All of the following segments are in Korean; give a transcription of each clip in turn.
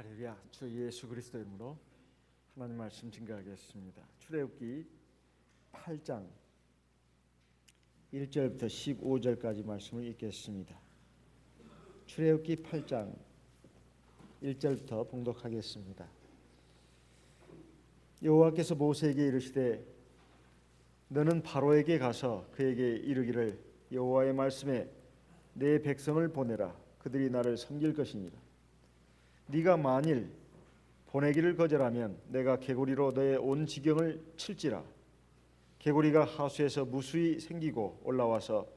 할렐루야. 주 예수 그리스도 이름으로 하나님 말씀 증거하겠습니다. 출애굽기 8장 1절부터 15절까지 말씀을 읽겠습니다. 출애굽기 8장 1절부터 봉독하겠습니다. 여호와께서 모세에게 이르시되 너는 바로에게 가서 그에게 이르기를 여호와의 말씀에 내 백성을 보내라. 그들이 나를 섬길 것이니라. 네가 만일 보내기를 거절하면 내가 개구리로 너의 온 지경을 칠지라. 개구리가 하수에서 무수히 생기고 올라와서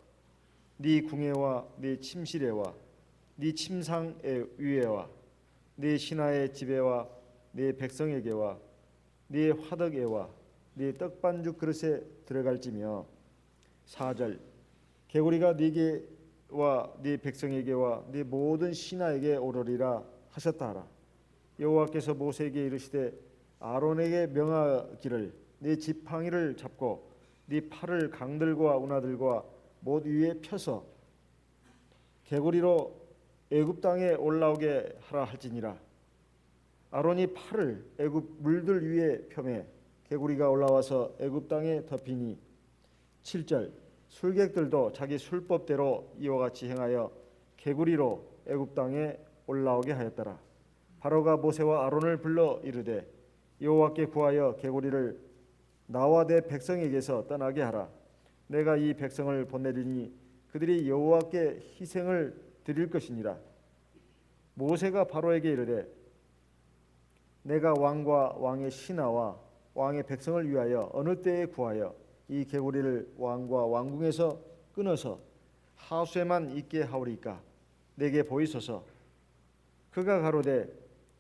네 궁예와 네 침실에와 네 침상의 위에와 네 신하의 집에와 네 백성에게와 네 화덕에와 네 떡반죽 그릇에 들어갈지며 4절 개구리가 네게와 네 백성에게와 네 모든 신하에게 오르리라 하셨다 하라. 여호와께서 모세에게 이르시되 아론에게 명하기를 네 지팡이를 잡고 네 팔을 강들과 운하들과 못 위에 펴서 개구리로 애굽 땅에 올라오게 하라 할지니라. 아론이 팔을 애굽 물들 위에 펴매 개구리가 올라와서 애굽 땅에 덮이니 7절 술객들도 자기 술법대로 이와 같이 행하여 개구리로 애굽 땅에 올라오게 하였더라. 바로가 모세와 아론을 불러 이르되 여호와께 구하여 개구리를 나와 내 백성에게서 떠나게 하라. 내가 이 백성을 보내리니 그들이 여호와께 희생을 드릴 것이니라. 모세가 바로에게 이르되 내가 왕과 왕의 신하와 왕의 백성을 위하여 어느 때에 구하여 이 개구리를 왕과 왕궁에서 끊어서 하수에만 있게 하오리까. 내게 보이소서. 그가 가로되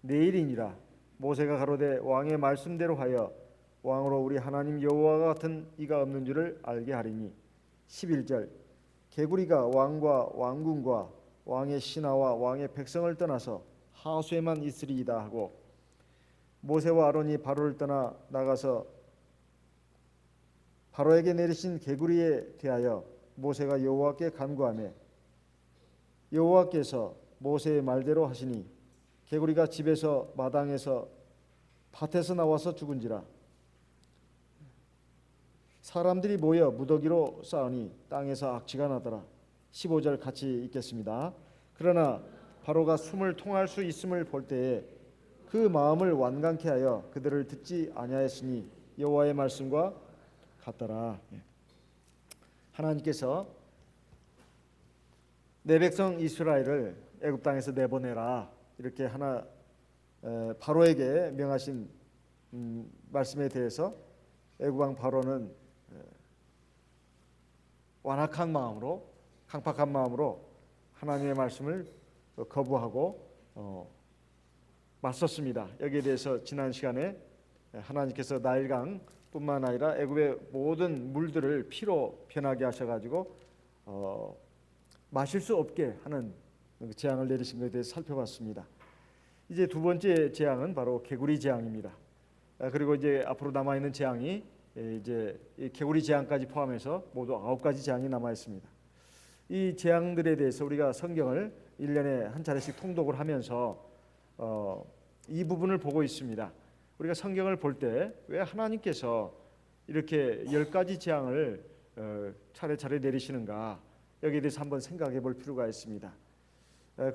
내일이니라. 모세가 가로되 왕의 말씀대로 하여 왕으로 우리 하나님 여호와와 같은 이가 없는 줄을 알게 하리니 11절 개구리가 왕과 왕궁과 왕의 신하와 왕의 백성을 떠나서 하수에만 있으리이다 하고 모세와 아론이 바로를 떠나 나가서 바로에게 내리신 개구리에 대하여 모세가 여호와께 간구하며 여호와께서 모세의 말대로 하시니 개구리가 집에서 마당에서 밭에서 나와서 죽은지라. 사람들이 모여 무더기로 싸우니 땅에서 악취가 나더라. 15절 같이 읽겠습니다. 그러나 바로가 숨을 통할 수 있음을 볼 때에 그 마음을 완강케 하여 그들을 듣지 아니하였으니 여호와의 말씀과 같더라. 하나님께서 내 백성 이스라엘을 애굽 땅에서 내보내라 이렇게 바로에게 명하신 말씀에 대해서 애굽 왕 바로는 완악한 마음으로 강팍한 마음으로 하나님의 말씀을 거부하고 맞섰습니다. 여기에 대해서 지난 시간에 하나님께서 나일강뿐만 아니라 애굽의 모든 물들을 피로 변하게 하셔가지고 마실 수 없게 하는 재앙을 내리신 것에 대해서 살펴봤습니다. 이제 두 번째 재앙은 바로 개구리 재앙입니다. 그리고 이제 앞으로 남아 있는 재앙이 이제 개구리 재앙까지 포함해서 모두 9가지 재앙이 남아 있습니다. 이 재앙들에 대해서 우리가 성경을 1년에 한 차례씩 통독을 하면서 이 부분을 보고 있습니다. 우리가 성경을 볼 때 왜 하나님께서 이렇게 10가지 재앙을 차례차례 내리시는가 여기에 대해서 한번 생각해 볼 필요가 있습니다.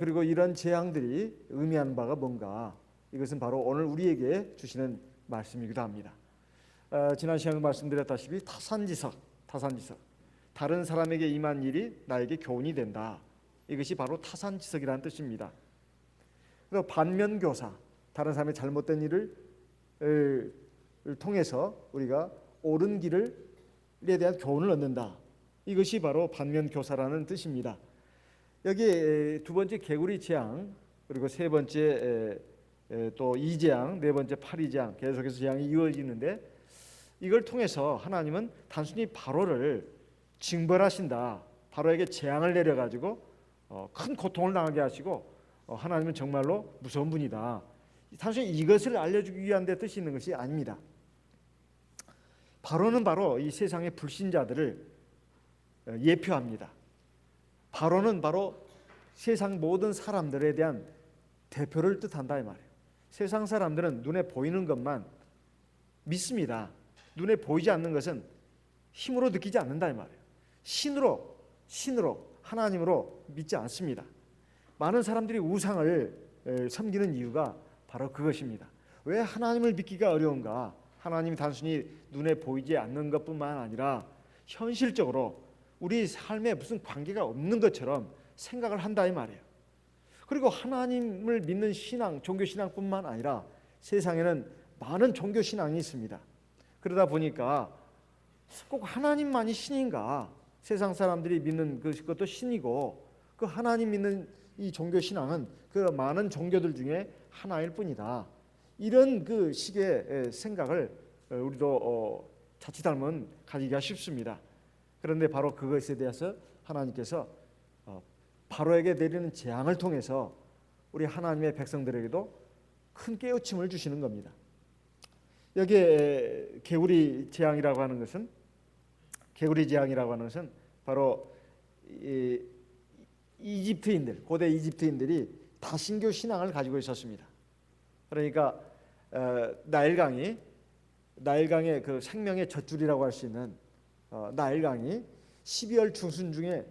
그리고 이런 재앙들이 의미하는 바가 뭔가 이것은 바로 오늘 우리에게 주시는 말씀이기도 합니다. 지난 시간에 말씀드렸다시피 타산지석 다른 사람에게 임한 일이 나에게 교훈이 된다. 이것이 바로 타산지석이라는 뜻입니다. 그래서 반면교사 다른 사람의 잘못된 일을 통해서 우리가 옳은 길에 대한 교훈을 얻는다. 이것이 바로 반면교사라는 뜻입니다. 여기 두 번째 개구리 재앙 그리고 세 번째 또 이재앙 네 번째 파리재앙 계속해서 재앙이 이어지는데 이걸 통해서 하나님은 단순히 바로를 징벌하신다. 바로에게 재앙을 내려가지고 큰 고통을 당하게 하시고 하나님은 정말로 무서운 분이다. 단순히 이것을 알려주기 위한 데 뜻이 있는 것이 아닙니다. 바로는 바로 이 세상의 불신자들을 예표합니다. 바로는 바로 세상 모든 사람들에 대한 대표를 뜻한다 이 말이에요. 세상 사람들은 눈에 보이는 것만 믿습니다. 눈에 보이지 않는 것은 힘으로 느끼지 않는다 이 말이에요. 신으로 하나님으로 믿지 않습니다. 많은 사람들이 우상을 섬기는 이유가 바로 그것입니다. 왜 하나님을 믿기가 어려운가? 하나님이 단순히 눈에 보이지 않는 것뿐만 아니라 현실적으로 우리 삶에 무슨 관계가 없는 것처럼 생각을 한다 이 말이에요. 그리고 하나님을 믿는 신앙, 종교 신앙뿐만 아니라 세상에는 많은 종교 신앙이 있습니다. 그러다 보니까 꼭 하나님만이 신인가? 세상 사람들이 믿는 그것도 신이고 그 하나님 믿는 이 종교 신앙은 그 많은 종교들 중에 하나일 뿐이다. 이런 그 식의 생각을 우리도 자칫하면 가지기가 쉽습니다. 그런데 바로 그것에 대해서 하나님께서 바로에게 내리는 재앙을 통해서 우리 하나님의 백성들에게도 큰 깨우침을 주시는 겁니다. 여기에 개구리 재앙이라고 하는 것은 바로 이집트인들, 고대 이집트인들이 다신교 신앙을 가지고 있었습니다. 그러니까 나일강의 그 생명의 젖줄이라고 할 수 있는 나일강이 12월 중순 중에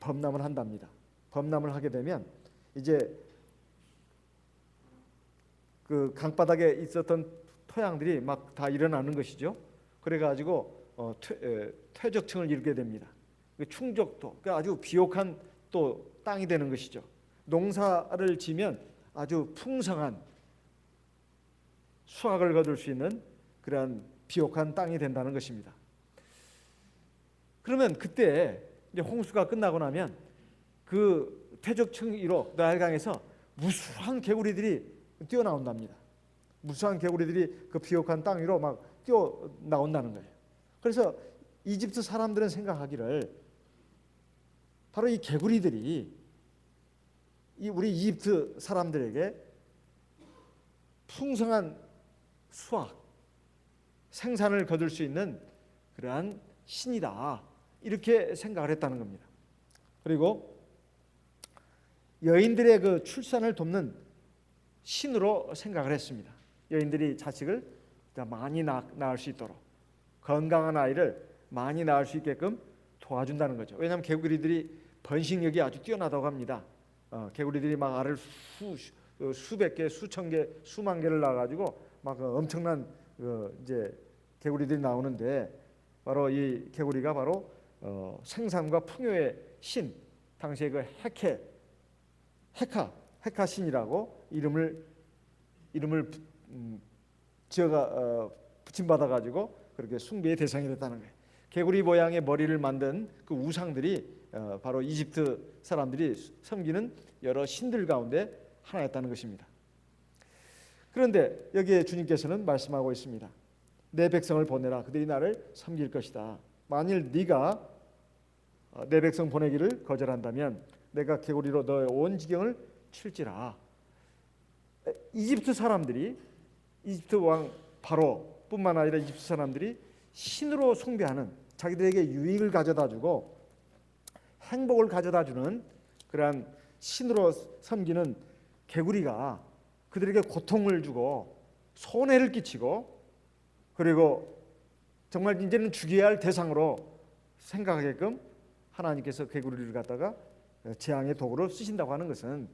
범람을 한답니다. 범람을 하게 되면 이제 그 강바닥에 있었던 토양들이 막 다 일어나는 것이죠. 그래가지고 퇴적층을 이루게 됩니다. 충족도, 그러니까 아주 비옥한 또 땅이 되는 것이죠. 농사를 지면 아주 풍성한 수확을 거둘 수 있는 그러한 비옥한 땅이 된다는 것입니다. 그러면 그때 이제 홍수가 끝나고 나면 그 퇴적층 위로 나일강에서 무수한 개구리들이 뛰어나온답니다. 무수한 개구리들이 그 비옥한 땅 위로 막 뛰어나온다는 거예요. 그래서 이집트 사람들은 생각하기를 바로 이 개구리들이 우리 이집트 사람들에게 풍성한 수확, 생산을 거둘 수 있는 그러한 신이다, 이렇게 생각을 했다는 겁니다. 그리고 여인들의 그 출산을 돕는 신으로 생각을 했습니다. 여인들이 자식을 많이 낳을 수 있도록, 건강한 아이를 많이 낳을 수 있게끔 도와준다는 거죠. 왜냐하면 개구리들이 번식력이 아주 뛰어나다고 합니다. 개구리들이 막 알을 수백 개, 수천 개, 수만 개를 낳아가지고 막 엄청난 이제 개구리들이 나오는데, 바로 이 개구리가 바로 생산과 풍요의 신, 당시에 그 헤카 신이라고 이름을 지어가 붙임받아 가지고 그렇게 숭배의 대상이 됐다는 거예요. 개구리 모양의 머리를 만든 그 우상들이 바로 이집트 사람들이 섬기는 여러 신들 가운데 하나였다는 것입니다. 그런데 여기에 주님께서는 말씀하고 있습니다. 내 백성을 보내라. 그들이 나를 섬길 것이다. 만일 네가 내 백성 보내기를 거절한다면 내가 개구리로 너의 온 지경을 칠지라. 이집트 사람들이, 이집트 왕 바로뿐만 아니라 이집트 사람들이 신으로 숭배하는, 자기들에게 유익을 가져다주고 행복을 가져다주는 그러한 신으로 섬기는 개구리가 그들에게 고통을 주고 손해를 끼치고, 그리고 정말 이제는 죽여야 할 대상으로 생각하게끔 하나님께서 개구리를 갖다가 재앙의 도구로 쓰신다고 하는 것은,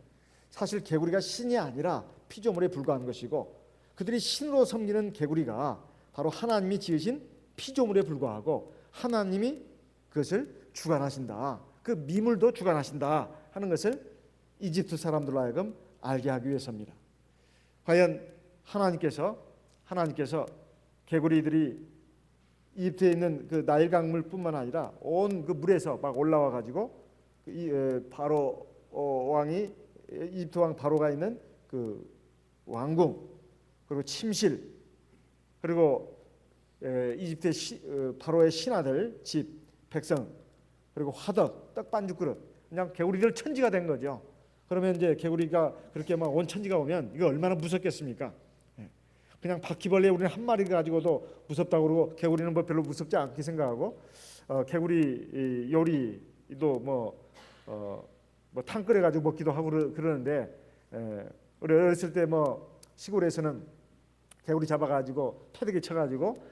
사실 개구리가 신이 아니라 피조물에 불과한 것이고, 그들이 신으로 섬기는 개구리가 바로 하나님이 지으신 피조물에 불과하고 하나님이 그것을 주관하신다, 그 미물도 주관하신다 하는 것을 이집트 사람들로 하여금 알게 하기 위해서입니다. 과연 하나님께서 개구리들이 이집트에 있는 그 나일 강물뿐만 아니라 온 그 물에서 막 올라와 가지고 바로 왕이, 이집트 왕 바로가 있는 그 왕궁, 그리고 침실, 그리고 이집트 바로의 신하들 집, 백성, 그리고 화덕, 떡 반죽 그릇, 그냥 개구리들 천지가 된 거죠. 그러면 이제 개구리가 그렇게 막 온 천지가 오면 이거 얼마나 무섭겠습니까? 그냥 바퀴벌레 우리는 한 마리 가지고도 무섭다고 그러고, 개구리는 뭐 별로 무섭지 않게 생각하고, 개구리 요리도 뭐 탕 끓여 가지고 먹기도 하고 그러는데, 우리 어렸을 때 뭐 시골에서는 개구리 잡아가지고 패대기 쳐가지고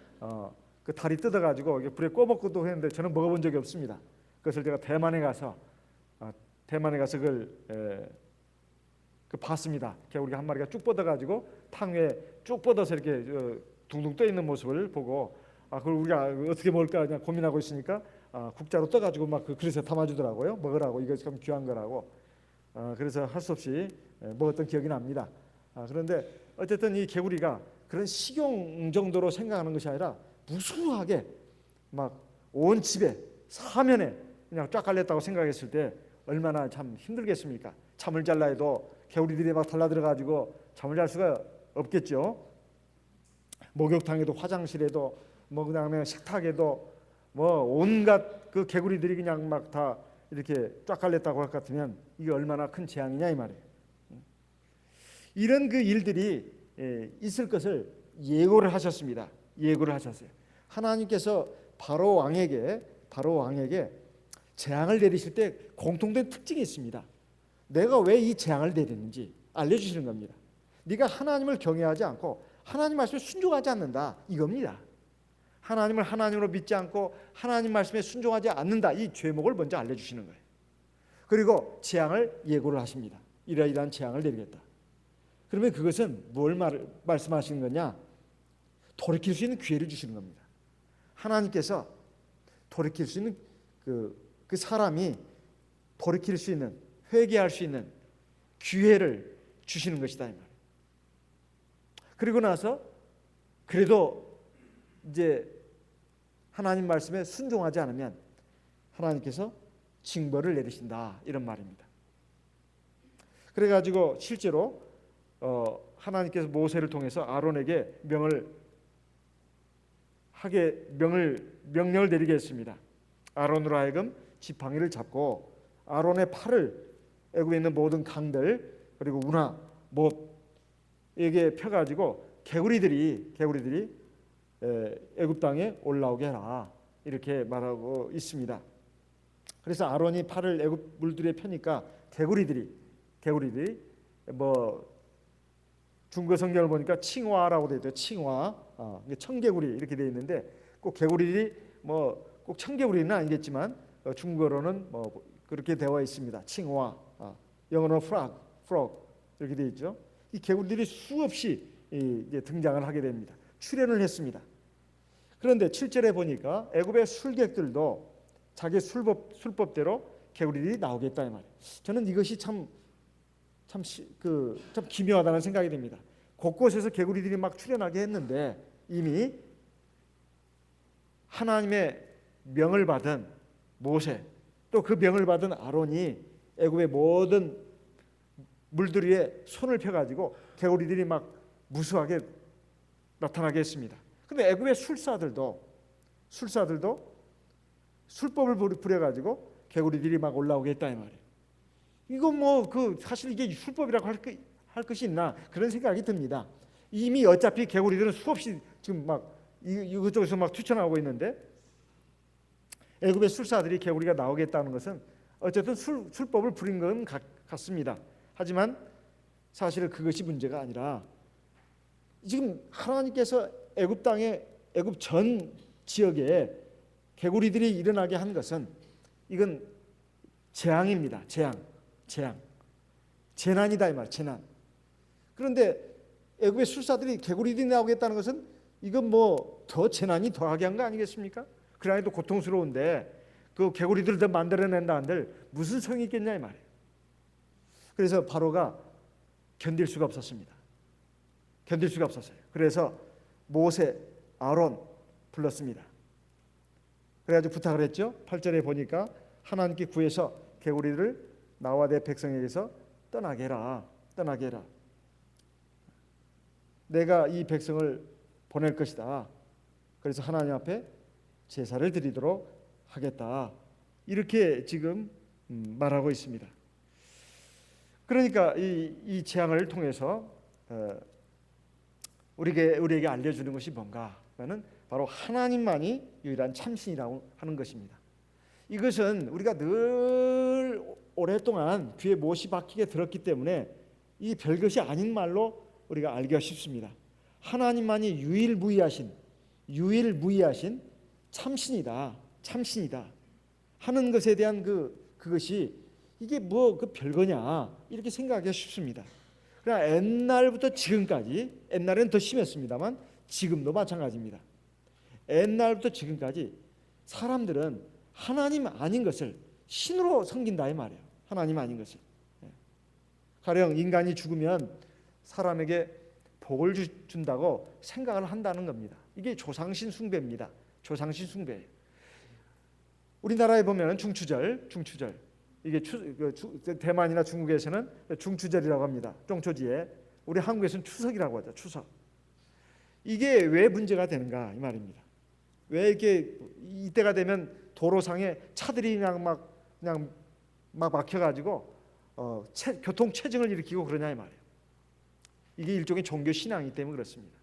그 다리 뜯어가지고 불에 구워 먹고도 했는데 저는 먹어본 적이 없습니다. 그것을 제가 대만에 가서 그걸 그 봤습니다. 개구리가 한 마리가 쭉 뻗어가지고 탕 위에 쭉 뻗어서 이렇게 둥둥 떠 있는 모습을 보고 그걸 우리가 어떻게 먹을까 그냥 고민하고 있으니까 국자로 떠가지고 막 그 그릇에 담아주더라고요. 먹으라고, 이거 참 귀한 거라고. 그래서 할 수 없이 먹었던 기억이 납니다. 그런데 어쨌든 이 개구리가 그런 식용 정도로 생각하는 것이 아니라 무수하게 막 온 집에 사면에 그냥 쫙 깔렸다고 생각했을 때 얼마나 참 힘들겠습니까? 잠을 잘라 해도 개구리들이 막 달라들어가지고 잠을 잘 수가 없겠죠. 목욕탕에도 화장실에도 그다음에 식탁에도 온갖 그 개구리들이 그냥 막 다 이렇게 쫙 깔렸다고 할 것 같으면 이게 얼마나 큰 재앙이냐 이 말이에요. 이런 그 일들이 있을 것을 예고를 하셨습니다. 예고를 하셨어요. 하나님께서 바로 왕에게 재앙을 내리실 때 공통된 특징이 있습니다. 내가 왜 이 재앙을 내리는지 알려주시는 겁니다. 네가 하나님을 경외하지 않고 하나님 말씀에 순종하지 않는다 이겁니다. 하나님을 하나님으로 믿지 않고 하나님 말씀에 순종하지 않는다 이 죄목을 먼저 알려주시는 거예요. 그리고 재앙을 예고를 하십니다. 이러이러한 재앙을 내리겠다. 그러면 그것은 뭘 말씀하시는 거냐? 돌이킬 수 있는 기회를 주시는 겁니다. 하나님께서 돌이킬 수 있는 그 사람이 돌이킬 수 있는, 회개할 수 있는 기회를 주시는 것이다 이 말이에요. 그리고 나서 그래도 이제 하나님 말씀에 순종하지 않으면 하나님께서 징벌을 내리신다 이런 말입니다. 그래가지고 실제로 하나님께서 모세를 통해서 아론에게 명령을 내리게 했습니다. 아론으로 하여금 지팡이를 잡고 아론의 팔을 애굽에 있는 모든 강들 그리고 운하 못에게 펴가지고 개구리들이 애굽 땅에 올라오게 해라 이렇게 말하고 있습니다. 그래서 아론이 팔을 애굽 물들에 펴니까 개구리들이 중국 성경을 보니까 칭화라고 되어 있대요. 칭화, 청개구리 이렇게 되어 있는데 꼭 개구리들이 꼭 청개구리는 아니겠지만 중국어로는 그렇게 되어 있습니다. 칭화, 영어로는 frog 이렇게 되어 있죠. 이 개구리들이 수없이 이제 등장을 하게 됩니다. 출현을 했습니다. 그런데 7절에 보니까 애굽의 술객들도 자기 술법대로 개구리들이 나오겠다 이 말이에요. 저는 이것이 참 기묘하다는 생각이 듭니다. 곳곳에서 개구리들이 막 출현하게 했는데 이미 하나님의 명을 받은 모세 또 그 명을 받은 아론이 애굽의 모든 물들 위에 손을 펴가지고 개구리들이 막 무수하게 나타나게 했습니다. 그런데 애굽의 술사들도 술법을 부려가지고 개구리들이 막 올라오게 했다 이 말이에요. 이거 사실 이게 술법이라고 할 것이 있나 그런 생각이 듭니다. 이미 어차피 개구리들은 수없이 지금 막 이것저것에서 막 튀쳐나오고 있는데 애굽의 술사들이 개구리가 나오겠다는 것은 어쨌든 술법을 부린 건 같습니다. 하지만 사실은 그것이 문제가 아니라 지금 하나님께서 애굽 땅에 애굽 전 지역에 개구리들이 일어나게 한 것은 이건 재앙입니다. 재난이다 이 말. 재난. 그런데 애굽의 술사들이 개구리들이 나오겠다는 것은 이건 더 재난이 더하게 한 거 아니겠습니까? 그래도 고통스러운데 그 개구리들을 더 만들어낸다 한들 무슨 성이 있겠냐 이 말이에요. 그래서 바로가 견딜 수가 없었습니다. 그래서 모세, 아론 불렀습니다. 그래가지고 부탁을 했죠. 8절에 보니까 하나님께 구해서 개구리를 나와 내 백성에게서 떠나게 해라. 내가 이 백성을 보낼 것이다. 그래서 하나님 앞에 제사를 드리도록 하겠다. 이렇게 지금 말하고 있습니다. 그러니까 이 재앙을 통해서 우리에게 알려주는 것이 뭔가 하면 바로 하나님만이 유일한 참신이라고 하는 것입니다. 이것은 우리가 늘 오랫동안 귀에 못이 박히게 들었기 때문에 이 별것이 아닌 말로 우리가 알기가 쉽습니다. 하나님만이 유일무이하신 참신이다 하는 것에 대한 그것이 이게 뭐 그 별거냐 이렇게 생각하기가 쉽습니다. 그러나 옛날부터 지금까지, 옛날에는 더 심했습니다만 지금도 마찬가지입니다. 옛날부터 지금까지 사람들은 하나님 아닌 것을 신으로 섬긴다 이 말이에요. 하나님 아닌 것을. 가령 인간이 죽으면 사람에게 복을 준다고 생각을 한다는 겁니다. 이게 조상신 숭배입니다. 조상신 숭배. 우리나라에 보면 중추절 이게 대만이나 중국에서는 중추절이라고 합니다. 쫑초지에. 우리 한국에서는 추석이라고 하죠. 추석. 이게 왜 문제가 되는가 이 말입니다. 왜 이렇게 이때가 되면 도로상에 차들이 그냥 막 막혀가지고 교통 체증을 일으키고 그러냐 이 말이에요. 이게 일종의 종교 신앙이기 때문에 그렇습니다.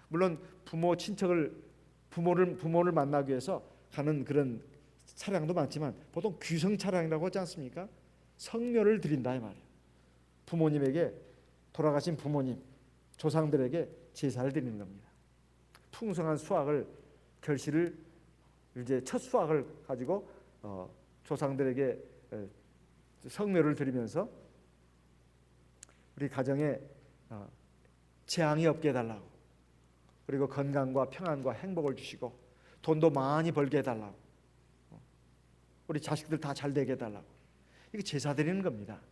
물론 부모를 만나기 위해서 가는 그런 차량도 많지만 보통 귀성 차량이라고 하지 않습니까? 성묘를 드린다 이 말이에요. 부모님에게, 돌아가신 부모님, 조상들에게 제사를 드리는 겁니다. 풍성한 수확을, 결실을, 이제 첫 수확을 가지고 조상들에게 성묘를 드리면서 우리 가정에 재앙이 없게 해달라고, 그리고 건강과 평안과 행복을 주시고 돈도 많이 벌게 해달라고, 우리 자식들 다 잘 되게 해달라고, 이게 제사 드리는 겁니다.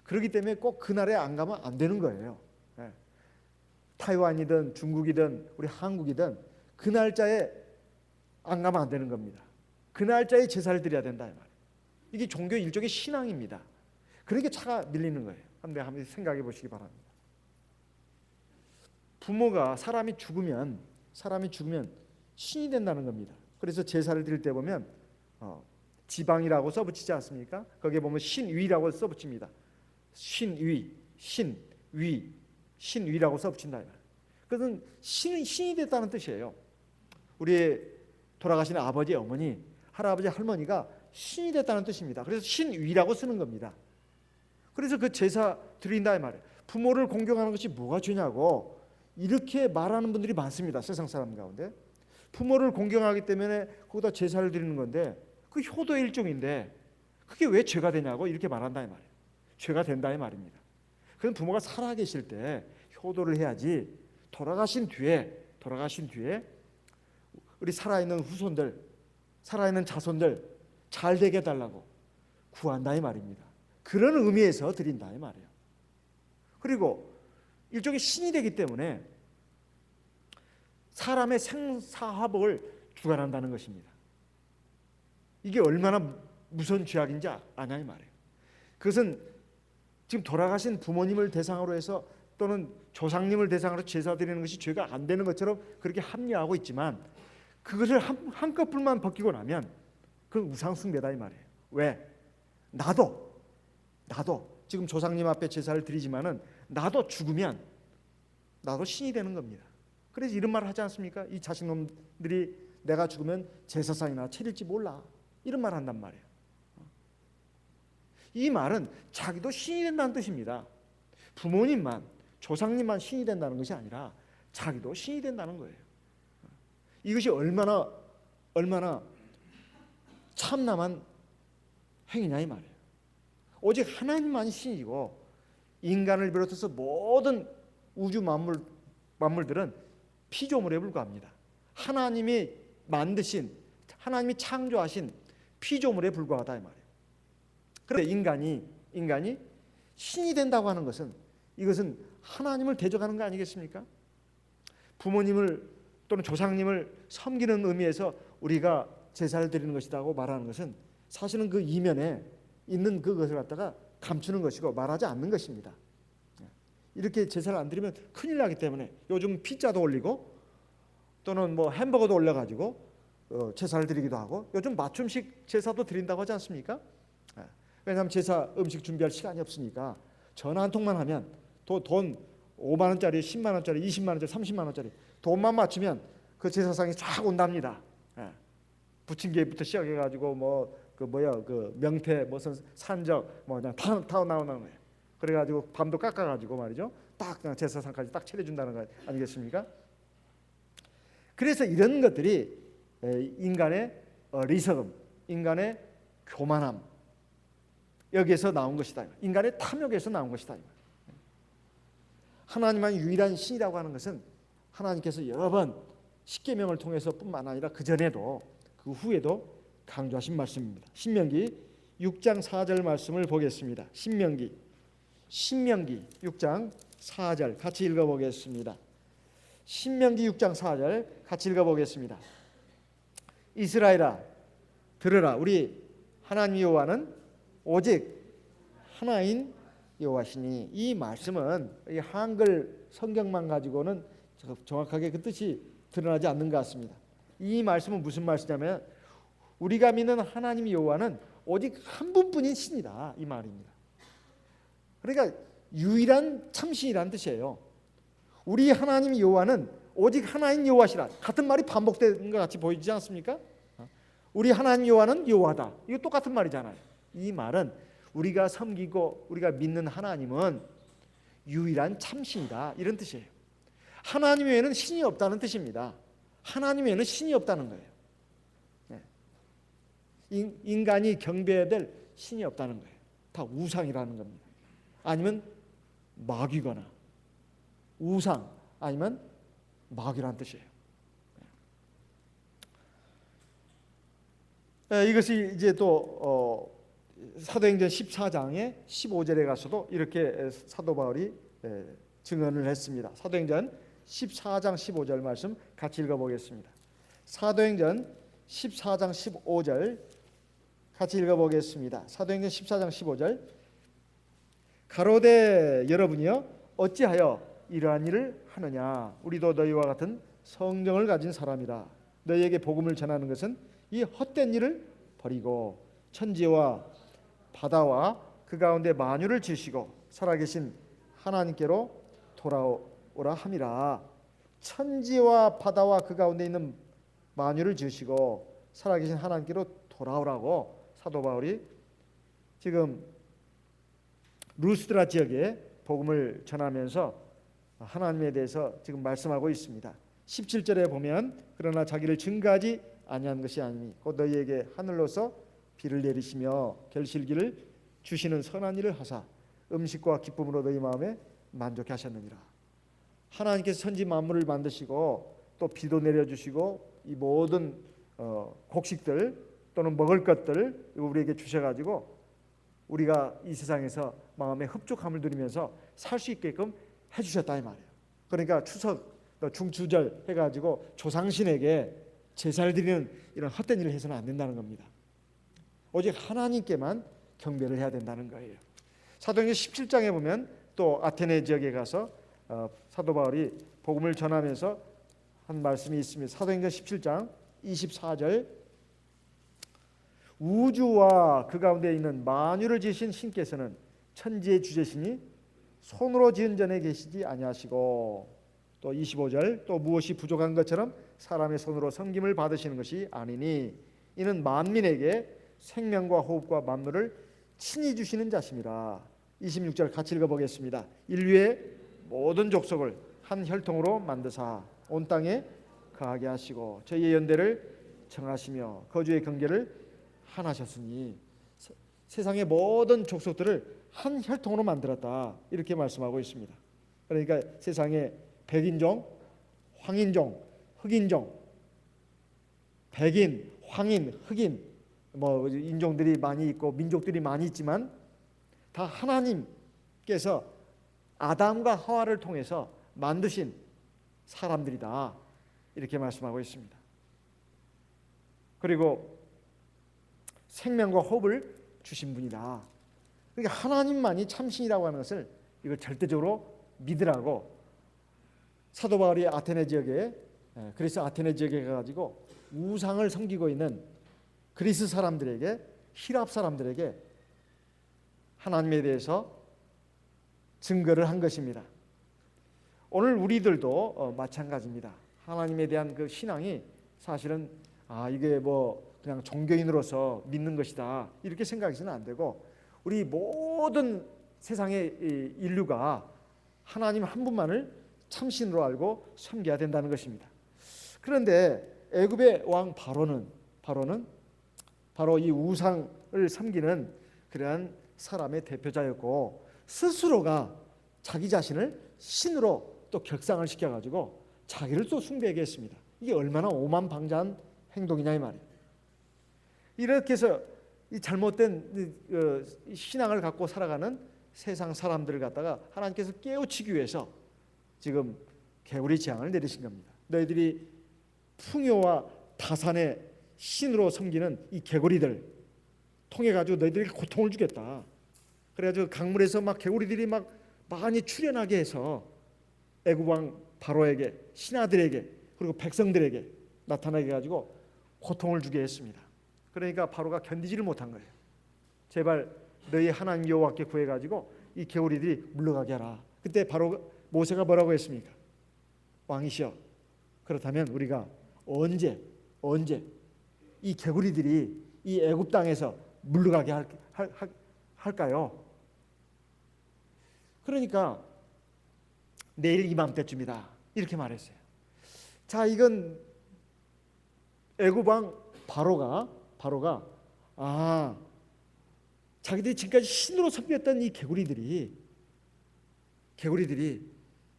그렇기 때문에 꼭 그날에 안 가면 안 되는 거예요. 타이완이든 중국이든 우리 한국이든 그 날짜에 안 가면 안 되는 겁니다. 그 날짜에 제사를 드려야 된다 이 말이에요. 이게 종교 일종의 신앙입니다. 그러니까 차가 밀리는 거예요. 한번 생각해 보시기 바랍니다. 부모가 사람이 죽으면 신이 된다는 겁니다. 그래서 제사를 드릴 때 보면 지방이라고 써붙이지 않습니까? 거기에 보면 신위라고 써붙입니다. 신위라고 써붙인다. 그것은 신이 됐다는 뜻이에요. 우리 돌아가신 아버지, 어머니, 할아버지, 할머니가 신이 됐다는 뜻입니다. 그래서 신위라고 쓰는 겁니다. 그래서 그 제사 드린다 이 말이에요. 부모를 공경하는 것이 뭐가 죄냐고 이렇게 말하는 분들이 많습니다. 세상 사람 가운데. 부모를 공경하기 때문에 거기다 제사를 드리는 건데 그 효도의 일종인데 그게 왜 죄가 되냐고 이렇게 말한다 이 말이에요. 죄가 된다 이 말입니다. 그럼 부모가 살아계실 때 효도를 해야지 돌아가신 뒤에 우리 살아있는 후손들, 살아있는 자손들 잘 되게 해달라고 구한다 이 말입니다. 그런 의미에서 드린다 이 말이에요. 그리고 일종의 신이 되기 때문에 사람의 생사화복을 주관한다는 것입니다. 이게 얼마나 무서운 죄악인지 아냐 이 말이에요. 그것은 지금 돌아가신 부모님을 대상으로 해서 또는 조상님을 대상으로 제사 드리는 것이 죄가 안 되는 것처럼 그렇게 합리화하고 있지만 그것을 한꺼풀만 벗기고 나면 그건 우상숭배다 이 말이에요. 왜? 나도 지금 조상님 앞에 제사를 드리지만은 나도 죽으면 나도 신이 되는 겁니다. 그래서 이런 말을 하지 않습니까? 이 자식놈들이 내가 죽으면 제사상이나 차릴지 몰라 이런 말 한단 말이에요. 이 말은 자기도 신이 된다는 뜻입니다. 부모님만, 조상님만 신이 된다는 것이 아니라 자기도 신이 된다는 거예요. 이것이 얼마나 참남한 행위냐 이 말이에요. 오직 하나님만이 신이고 인간을 비롯해서 모든 우주 만물들은 피조물에 불과합니다. 하나님이 만드신, 하나님이 창조하신 피조물에 불과하다 이 말이에요. 그런데 인간이 신이 된다고 하는 것은 이것은 하나님을 대적하는 거 아니겠습니까? 부모님을 또는 조상님을 섬기는 의미에서 우리가 제사를 드리는 것이라고 말하는 것은 사실은 그 이면에 있는 그것을 갖다가 감추는 것이고 말하지 않는 것입니다. 이렇게 제사를 안 드리면 큰일 나기 때문에 요즘 피자도 올리고 또는 뭐 햄버거도 올려가지고 제사를 드리기도 하고 요즘 맞춤식 제사도 드린다고 하지 않습니까? 왜냐하면 제사 음식 준비할 시간이 없으니까 전화 한 통만 하면 돈 5만 원짜리, 10만 원짜리, 20만 원짜리, 30만 원짜리 돈만 맞추면 그 제사상이 쫙 온답니다. 부침개부터 시작해가지고 그 명태 무슨 산적 그냥 다 나오는 거예요. 그래가지고 밤도 깎아가지고 말이죠. 딱 그냥 제사상까지 딱 차려준다는 거 아니겠습니까? 그래서 이런 것들이 인간의 어리석음, 인간의 교만함, 여기에서 나온 것이다. 인간의 탐욕에서 나온 것이다. 하나님만 유일한 신이라고 하는 것은 하나님께서 여러 번 십계명을 통해서뿐만 아니라 그 전에도 그 후에도 강조하신 말씀입니다. 신명기 6장 4절 말씀을 보겠습니다. 신명기 6장 4절 같이 읽어보겠습니다. 신명기 6장 4절 같이 읽어보겠습니다. 이스라엘아 들으라, 우리 하나님 여호와는 오직 하나인 여호와시니. 이 말씀은 이 한글 성경만 가지고는 정확하게 그 뜻이 드러나지 않는 것 같습니다. 이 말씀은 무슨 말씀이냐면 우리가 믿는 하나님 여호와는 오직 한 분뿐인 신이다, 이 말입니다. 그러니까 유일한 참신이라는 뜻이에요. 우리 하나님 여호와는 오직 하나인 여호와시라. 같은 말이 반복되는 것 같이 보이지 않습니까? 우리 하나님 여호와는 여호와다. 이거 똑같은 말이잖아요. 이 말은 우리가 섬기고 우리가 믿는 하나님은 유일한 참신이다, 이런 뜻이에요. 하나님 외에는 신이 없다는 뜻입니다. 하나님 외에는 신이 없다는 거예요. 인간이 경배해야 될 신이 없다는 거예요. 다 우상이라는 겁니다. 아니면 마귀거나 우상 아니면 마귀라는 뜻이에요. 이것이 이제 또 사도행전 14장의 15절에 가서도 이렇게 사도 바울이 증언을 했습니다. 사도행전 14장 15절 말씀 같이 읽어보겠습니다. 사도행전 14장 15절 같이 읽어보겠습니다. 사도행전 14장 15절. 가로되 여러분이여 어찌하여 이러한 일을 하느냐. 우리도 너희와 같은 성령을 가진 사람이라. 너희에게 복음을 전하는 것은 이 헛된 일을 버리고 천지와 바다와 그 가운데 만유를 지으시고 살아계신 하나님께로 돌아오라 함이라. 천지와 바다와 그 가운데 있는 만유를 지으시고 살아계신 하나님께로 돌아오라고 사도 바울이 지금 루스드라 지역에 복음을 전하면서 하나님에 대해서 지금 말씀하고 있습니다. 17절에 보면 그러나 자기를 증거하지 아니한 것이 아니니 곧 너희에게 하늘로서 비를 내리시며 결실기를 주시는 선한 일을 하사 음식과 기쁨으로 너희 마음에 만족해 하셨느니라. 하나님께서 천지 만물을 만드시고 또 비도 내려주시고 이 모든 곡식들 또는 먹을 것들 우리에게 주셔가지고 우리가 이 세상에서 마음의 흡족함을 누리면서 살 수 있게끔 해주셨다, 이 말이에요. 그러니까 추석 중추절 해가지고 조상신에게 제사를 드리는 이런 헛된 일을 해서는 안 된다는 겁니다. 오직 하나님께만 경배를 해야 된다는 거예요. 사도행전 17장에 보면 또 아테네 지역에 가서 사도 바울이 복음을 전하면서 한 말씀이 있습니다. 사도행전 17장 24절. 우주와 그 가운데 있는 만유를 지으신 신께서는 천지의 주제시니 손으로 지은 전에 계시지 아니하시고, 또 25절. 또 무엇이 부족한 것처럼 사람의 손으로 섬김을 받으시는 것이 아니니 이는 만민에게 생명과 호흡과 만물을 친히 주시는 자심이라. 26절 같이 읽어보겠습니다. 인류의 모든 족속을 한 혈통으로 만드사 온 땅에 거하게 하시고 저희의 연대를 정하시며 거주의 경계를 하나셨으니 세상의 모든 족속들을 한 혈통으로 만들었다, 이렇게 말씀하고 있습니다. 그러니까 세상에 백인종, 황인종, 흑인종, 백인, 황인, 흑인 뭐 인종들이 많이 있고 민족들이 많이 있지만 다 하나님께서 아담과 하와를 통해서 만드신 사람들이다, 이렇게 말씀하고 있습니다. 그리고 생명과 호흡을 주신 분이다. 그러니까 하나님만이 참신이라고 하는 것을 이걸 절대적으로 믿으라고 사도 바울이 아테네 지역에 그리스 아테네 지역에 가가지고 우상을 섬기고 있는 그리스 사람들에게, 히랍 사람들에게 하나님에 대해서 증거를 한 것입니다. 오늘 우리들도 마찬가지입니다. 하나님에 대한 그 신앙이 사실은 이게 뭐 그냥 종교인으로서 믿는 것이다, 이렇게 생각해서는 안 되고 우리 모든 세상의 이 인류가 하나님 한 분만을 참신으로 알고 섬겨야 된다는 것입니다. 그런데 애굽의 왕 바로는 바로 이 우상을 섬기는 그러한 사람의 대표자였고, 스스로가 자기 자신을 신으로 또 격상을 시켜가지고 자기를 또 숭배하게 했습니다. 이게 얼마나 오만방자한 행동이냐 이 말이에요. 이렇게 해서 이 잘못된 신앙을 갖고 살아가는 세상 사람들을 갖다가 하나님께서 깨우치기 위해서 지금 개구리 재앙을 내리신 겁니다. 너희들이 풍요와 다산의 신으로 섬기는 이 개구리들 통해 가지고 너희들에게 고통을 주겠다. 그래가지고 강물에서 막 개구리들이 막 많이 출현하게 해서 애굽 왕 바로에게, 신하들에게, 그리고 백성들에게 나타나게 해가지고 고통을 주게 했습니다. 그러니까 바로가 견디지를 못한 거예요. 제발 너희 하나님 여호와께 구해가지고 이 개구리들이 물러가게 하라. 그때 바로 모세가 뭐라고 했습니까? 왕이시여, 그렇다면 우리가 언제 이 개구리들이 이 애굽 땅에서 물러가게 할까요? 그러니까 내일 이맘때쯤이다 이렇게 말했어요. 자, 이건 애굽 왕 바로가 자기들이 지금까지 신으로 섬겼던 이 개구리들이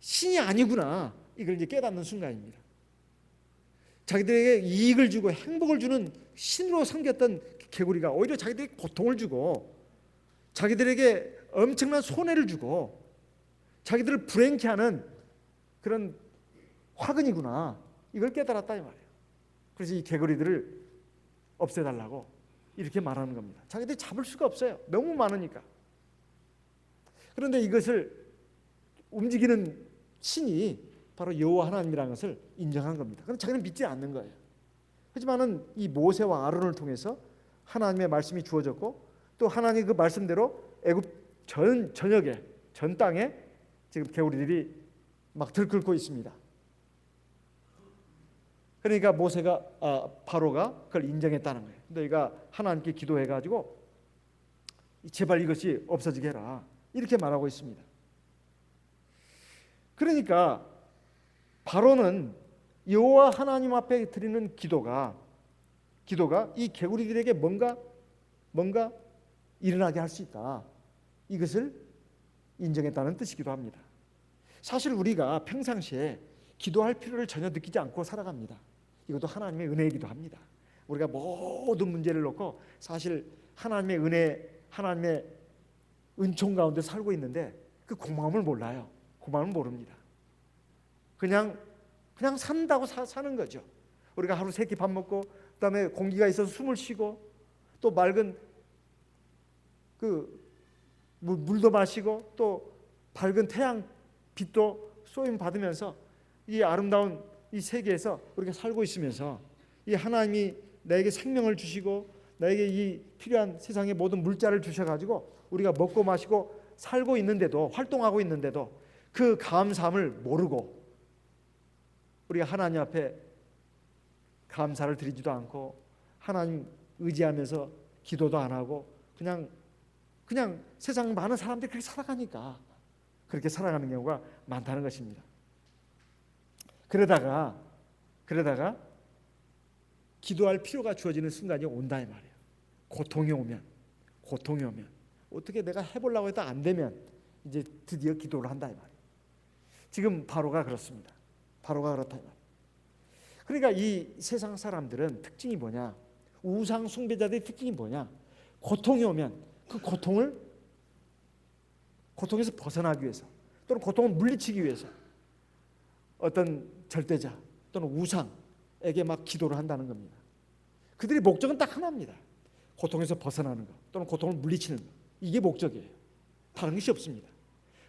신이 아니구나, 이걸 이제 깨닫는 순간입니다. 자기들에게 이익을 주고 행복을 주는 신으로 섬겼던 개구리가 오히려 자기들에게 고통을 주고 자기들에게 엄청난 손해를 주고 자기들을 불행케 하는 그런 화근이구나, 이걸 깨달았다 이 말이에요. 그래서 이 개구리들을 없애달라고 이렇게 말하는 겁니다. 자기들이 잡을 수가 없어요. 너무 많으니까. 그런데 이것을 움직이는 신이 바로 여호와 하나님이라는 것을 인정한 겁니다. 그럼 자기는 믿지 않는 거예요. 하지만은 이 모세와 아론을 통해서 하나님의 말씀이 주어졌고, 또 하나님 그 말씀대로 애굽 전 땅에 지금 개구리들이 막 들끓고 있습니다. 그러니까 바로가 그걸 인정했다는 거예요. 너희가 하나님께 기도해가지고 제발 이것이 없어지게 해라, 이렇게 말하고 있습니다. 그러니까 바로는 여호와 하나님 앞에 드리는 기도가 이 개구리들에게 뭔가 일어나게 할 수 있다, 이것을 인정했다는 뜻이기도 합니다. 사실 우리가 평상시에 기도할 필요를 전혀 느끼지 않고 살아갑니다. 이것도 하나님의 은혜이기도 합니다. 우리가 모든 문제를 놓고 사실 하나님의 은혜, 하나님의 은총 가운데 살고 있는데 그 고마움을 몰라요. 고마움을 모릅니다. 그냥 산다고 사는 거죠. 우리가 하루 세 끼 밥 먹고, 그다음에 공기가 있어서 숨을 쉬고, 또 맑은 그 물도 마시고, 또 밝은 태양 빛도 쏘임 받으면서 이 아름다운 이 세계에서 우리가 살고 있으면서 이 하나님이 나에게 생명을 주시고 나에게 이 필요한 세상의 모든 물자를 주셔가지고 우리가 먹고 마시고 살고 있는데도, 활동하고 있는데도 그 감사함을 모르고 우리가 하나님 앞에 감사를 드리지도 않고 하나님 의지하면서 기도도 안 하고 그냥 세상 많은 사람들이 그렇게 살아가니까 그렇게 살아가는 경우가 많다는 것입니다. 그러다가 기도할 필요가 주어지는 순간이 온다 이 말이에요. 고통이 오면 어떻게 내가 해보려고 해도 안 되면 이제 드디어 기도를 한다 이 말이에요. 지금 바로가 그렇습니다. 바로가 그렇다 이 말이에요. 그러니까 이 세상 사람들은 특징이 뭐냐, 우상 숭배자들의 특징이 뭐냐, 고통이 오면 그 고통에서 벗어나기 위해서, 또는 고통을 물리치기 위해서 어떤 절대자 또는 우상에게 막 기도를 한다는 겁니다. 그들의 목적은 딱 하나입니다. 고통에서 벗어나는 것, 또는 고통을 물리치는 것, 이게 목적이에요. 다른 것이 없습니다.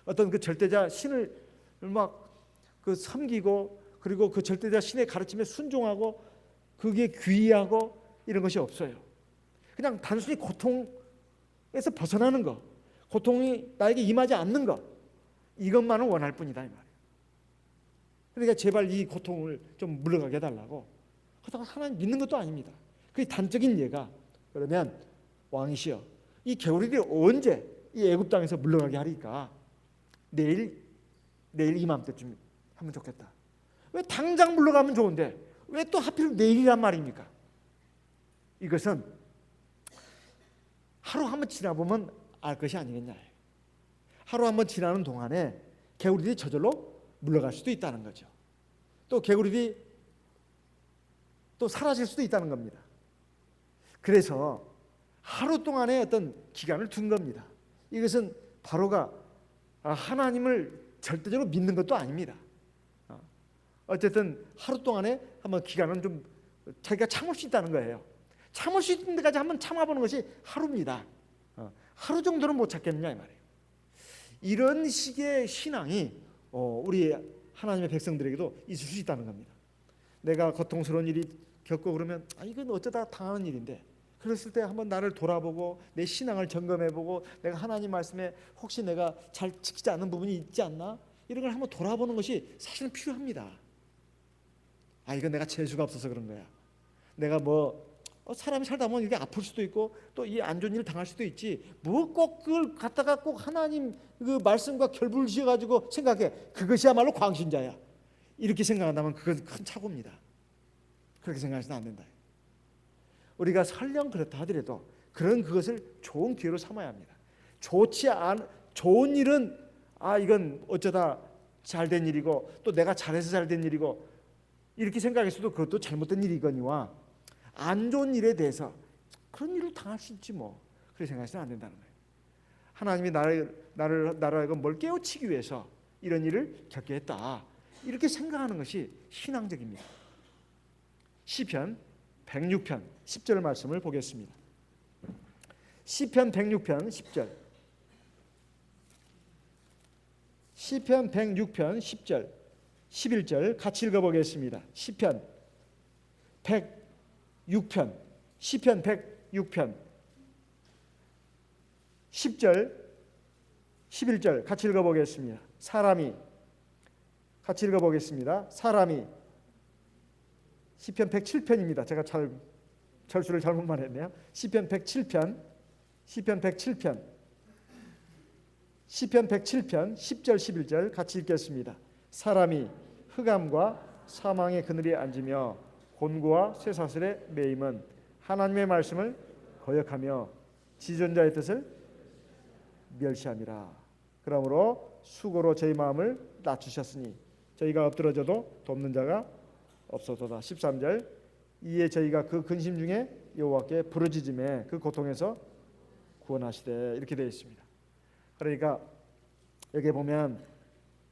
어떤 그 절대자 신을 막 그 섬기고, 그리고 그 절대자 신의 가르침에 순종하고 그게 귀의하고 이런 것이 없어요. 그냥 단순히 고통에서 벗어나는 것, 고통이 나에게 임하지 않는 것, 이것만을 원할 뿐이다 이 말이에요. 그러니까 제발 이 고통을 좀 물러가게 해달라고. 그렇다고 하나님 믿는 것도 아닙니다. 그 단적인 예가, 그러면 왕이시여, 이 개구리들이 언제 이 애굽 땅에서 물러가게 하니까 내일 이맘때쯤 하면 좋겠다. 왜 당장 물러가면 좋은데 왜 또 하필 내일이란 말입니까? 이것은 하루 한번 지나보면 알 것이 아니겠냐. 하루 한번 지나는 동안에 개구리들이 저절로 물러갈 수도 있다는 거죠. 또 개구리들이 또 사라질 수도 있다는 겁니다. 그래서 하루 동안의 어떤 기간을 둔 겁니다. 이것은 바로가 하나님을 절대적으로 믿는 것도 아닙니다. 어쨌든 하루 동안에 한번 기간은 좀 자기가 참을 수 있다는 거예요. 참을 수 있는 데까지 한번 참아보는 것이 하루입니다. 하루 정도는 못 참겠느냐 이 말이에요. 이런 식의 신앙이 우리 하나님의 백성들에게도 있을 수 있다는 겁니다. 내가 고통스러운 일이 겪고 그러면 이건 어쩌다 당하는 일인데, 그랬을 때 한번 나를 돌아보고 내 신앙을 점검해보고 내가 하나님 말씀에 혹시 내가 잘 지키지 않는 부분이 있지 않나, 이런 걸 한번 돌아보는 것이 사실은 필요합니다. 이건 내가 재수가 없어서 그런 거야. 내가 사람이 살다 보면 이게 아플 수도 있고 또 이 안 좋은 일을 당할 수도 있지, 꼭 그걸 갖다가 꼭 하나님 그 말씀과 결부를 지어가지고 생각해. 그것이야말로 광신자야. 이렇게 생각한다면 그건 큰 착오입니다. 그렇게 생각하시면 안 된다. 우리가 설령 그렇다 하더라도 그것을 좋은 기회로 삼아야 합니다. 좋은 일은 이건 어쩌다 잘된 일이고 또 내가 잘해서 잘된 일이고 이렇게 생각했어도 그것도 잘못된 일이거니와, 안 좋은 일에 대해서 그런 일을 당할 수 있지 뭐, 그렇게 생각해서는 안 된다는 거예요. 하나님이 나를 뭘 깨우치기 위해서 이런 일을 겪게 했다, 이렇게 생각하는 것이 신앙적입니다. 시편 106편 10절 말씀을 보겠습니다. 시편 106편 10절. 시편 106편 10절 11절 같이 읽어보겠습니다. 시편 106편 10편 10절 11절 같이 읽어보겠습니다. 같이 읽어보겠습니다. 사람이, 시편 107편입니다. 제가 절수를 잘못 말했네요. 시편 107편 10절 10절 11절 같이 읽겠습니다. 사람이 흑암과 사망의 그늘에 앉으며 곤고와 쇠사슬에 매임은 하나님의 말씀을 거역하며 지존자의 뜻을 멸시함이라. 그러므로 수고로 저희 마음을 낮추셨으니 저희가 엎드러져도 돕는 자가 없어도다. 13절 이에 저희가 그 근심 중에 여호와께 부르짖음에 그 고통에서 구원하시되, 이렇게 되어 있습니다. 그러니까 여기 보면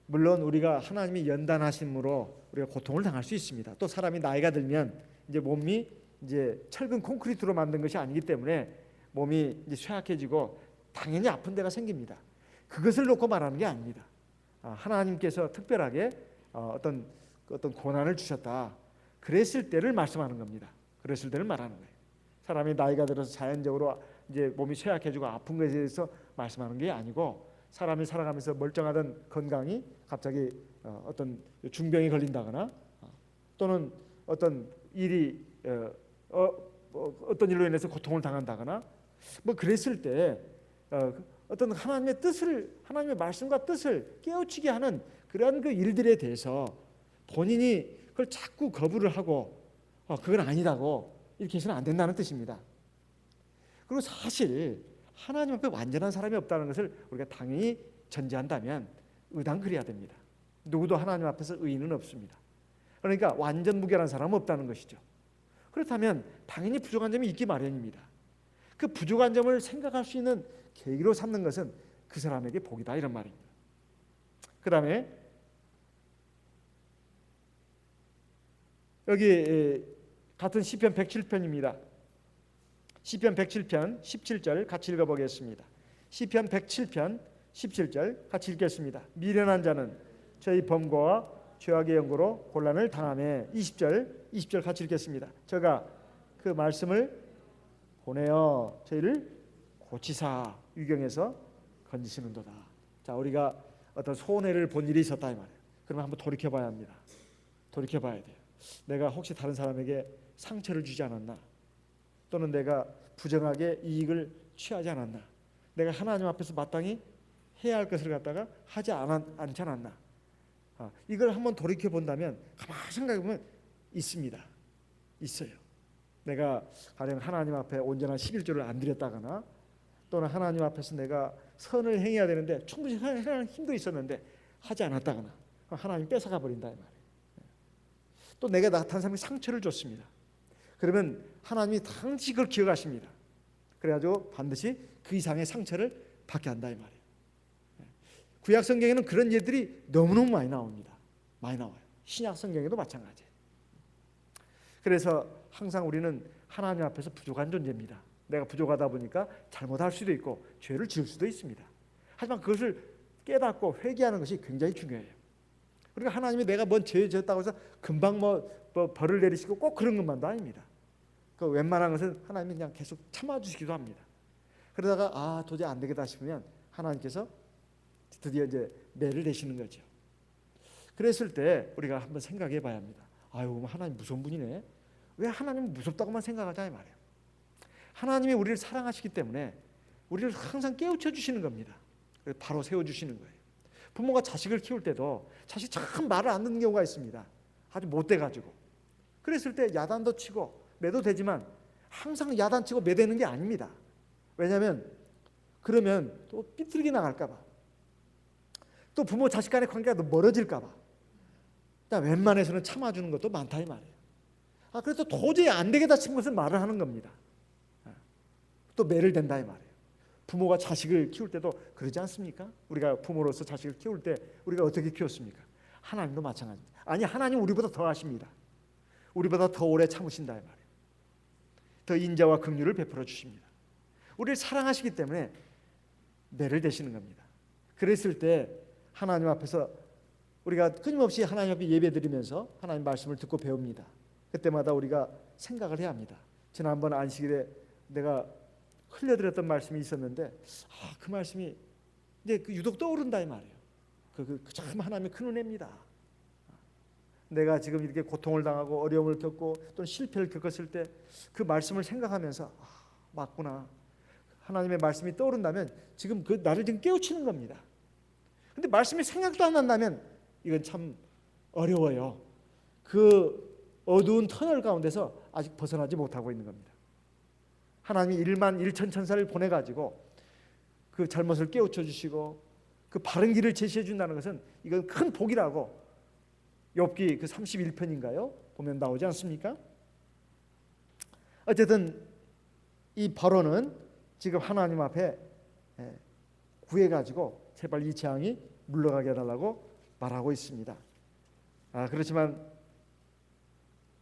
물론 우리가 하나님이 연단하심으로 우리가 고통을 당할 수 있습니다. 또 사람이 나이가 들면 이제 몸이 이제 철근 콘크리트로 만든 것이 아니기 때문에 몸이 이제 쇠약해지고 당연히 아픈 데가 생깁니다. 그것을 놓고 말하는 게 아닙니다. 하나님께서 특별하게 어떤 고난을 주셨다, 그랬을 때를 말씀하는 겁니다. 그랬을 때를 말하는 거예요. 사람이 나이가 들어서 자연적으로 이제 몸이 쇠약해지고 아픈 것에 대해서 말씀하는 게 아니고, 사람이 살아가면서 멀쩡하던 건강이 갑자기 어떤 중병이 걸린다거나 또는 어떤 일이 어떤 일로 인해서 고통을 당한다거나 그랬을 때 어떤 하나님의 말씀과 뜻을 깨우치게 하는 그런 그 일들에 대해서 본인이 그걸 자꾸 거부를 하고 그건 아니라고 이렇게 해서는 안 된다는 뜻입니다. 그리고 사실 하나님 앞에 완전한 사람이 없다는 것을 우리가 당연히 전제한다면 의당 그래야 됩니다. 누구도 하나님 앞에서 의인은 없습니다. 그러니까 완전 무결한 사람은 없다는 것이죠. 그렇다면 당연히 부족한 점이 있기 마련입니다. 그 부족한 점을 생각할 수 있는 계기로 삼는 것은 그 사람에게 복이다, 이런 말입니다. 그 다음에 여기 같은 시편 107편입니다. 시편 107편 17절 같이 읽어보겠습니다. 시편 107편 17절 같이 읽겠습니다. 미련한 자는 저희 범과와 죄악의 연고로 곤란을 당하며. 20절 같이 읽겠습니다. 저가 그 말씀을 보내어 저희를 고치사 유경에서 건지시는도다. 자, 우리가 어떤 손해를 본 일이 있었다 이 말이에요. 그러면 한번 돌이켜봐야 합니다. 돌이켜봐야 돼요. 내가 혹시 다른 사람에게 상처를 주지 않았나, 또는 내가 부정하게 이익을 취하지 않았나, 내가 하나님 앞에서 마땅히 해야 할 것을 갖다가 하지 않지 않았나? 이걸 한번 돌이켜 본다면 가만히 생각해 보면 있습니다. 있어요. 내가 가령 하나님 앞에 온전한 11조를 안 드렸다거나 또는 하나님 앞에서 내가 선을 행해야 되는데 충분히 행할 힘도 있었는데 하지 않았다거나 하나님 뺏어가 버린다 이 말이에요. 또 내가 나타난 사람이 상처를 줬습니다. 그러면 하나님이 당시 그걸 기억하십니다. 그래가지고 반드시 그 이상의 상처를 받게 한다 이 말이에요. 구약 성경에는 그런 예들이 너무너무 많이 나옵니다. 많이 나와요. 신약 성경에도 마찬가지예요. 그래서 항상 우리는 하나님 앞에서 부족한 존재입니다. 내가 부족하다 보니까 잘못할 수도 있고 죄를 지을 수도 있습니다. 하지만 그것을 깨닫고 회개하는 것이 굉장히 중요해요. 그러니까 하나님이 내가 뭔 죄 지었다고 해서 금방 뭐 벌을 내리시고 꼭 그런 것만도 아닙니다. 그 웬만한 것은 하나님이 그냥 계속 참아주시기도 합니다. 그러다가 도저히 안 되겠다 싶으면 하나님께서 드디어 이제 매를 내시는 거죠. 그랬을 때 우리가 한번 생각해 봐야 합니다. 하나님 무서운 분이네. 왜 하나님은 무섭다고만 생각하자 이 말이에요. 하나님이 우리를 사랑하시기 때문에 우리를 항상 깨우쳐 주시는 겁니다. 바로 세워주시는 거예요. 부모가 자식을 키울 때도 자식이 참 말을 안 듣는 경우가 있습니다. 아주 못돼가지고. 그랬을 때 야단도 치고 매도 되지만 항상 야단치고 매대는 게 아닙니다. 왜냐하면 그러면 또 삐뚤게 나갈까 봐. 또 부모 자식 간의 관계가 더 멀어질까 봐. 웬만해서는 참아주는 것도 많다 이 말이에요. 그래서 도저히 안 되겠다 싶은 것을 말을 하는 겁니다. 또 매를 댄다 이 말이에요. 부모가 자식을 키울 때도 그러지 않습니까? 우리가 부모로서 자식을 키울 때 우리가 어떻게 키웠습니까? 하나님도 마찬가지입니다. 아니 하나님 우리보다 더 하십니다. 우리보다 더 오래 참으신다 이 말이에요. 더 인자와 긍휼을 베풀어 주십니다. 우리를 사랑하시기 때문에 매를 대시는 겁니다. 그랬을 때 하나님 앞에서 우리가 끊임없이 하나님 앞에 예배드리면서 하나님 말씀을 듣고 배웁니다. 그때마다 우리가 생각을 해야 합니다. 지난번 안식일에 내가 흘려드렸던 말씀이 있었는데 그 말씀이 이제 유독 떠오른다 이 말이에요. 참 하나님의 큰 은혜입니다. 내가 지금 이렇게 고통을 당하고 어려움을 겪고 또는 실패를 겪었을 때 그 말씀을 생각하면서 맞구나. 하나님의 말씀이 떠오른다면 지금 나를 지금 깨우치는 겁니다. 근데 말씀이 생각도 안 난다면 이건 참 어려워요. 그 어두운 터널 가운데서 아직 벗어나지 못하고 있는 겁니다. 하나님이 1만 1천 천사를 보내가지고 그 잘못을 깨우쳐 주시고 그 바른 길을 제시해 준다는 것은 이건 큰 복이라고 욥기 그 31편인가요? 보면 나오지 않습니까? 어쨌든 이 바로는 지금 하나님 앞에 구해가지고 제발 이 재앙이 물러가게 해달라고 말하고 있습니다. 그렇지만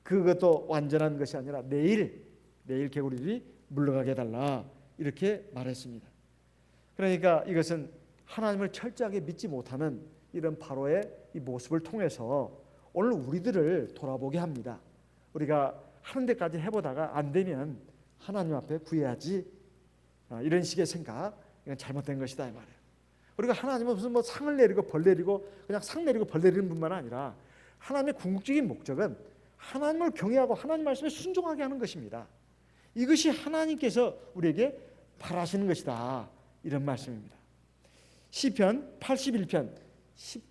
그것도 완전한 것이 아니라 내일 개구리들이 물러가게 해달라 이렇게 말했습니다. 그러니까 이것은 하나님을 철저하게 믿지 못하는 이런 바로의 이 모습을 통해서 오늘 우리들을 돌아보게 합니다. 우리가 하는 데까지 해보다가 안 되면 하나님 앞에 구해야지 이런 식의 생각 이건 잘못된 것이다 이 말이에요. 우리가 하나님은 무슨 상을 내리고 벌 내리고 그냥 상 내리고 벌 내리는 뿐만 아니라 하나님의 궁극적인 목적은 하나님을 경외하고 하나님 말씀에 순종하게 하는 것입니다. 이것이 하나님께서 우리에게 바라시는 것이다 이런 말씀입니다. 시편 81편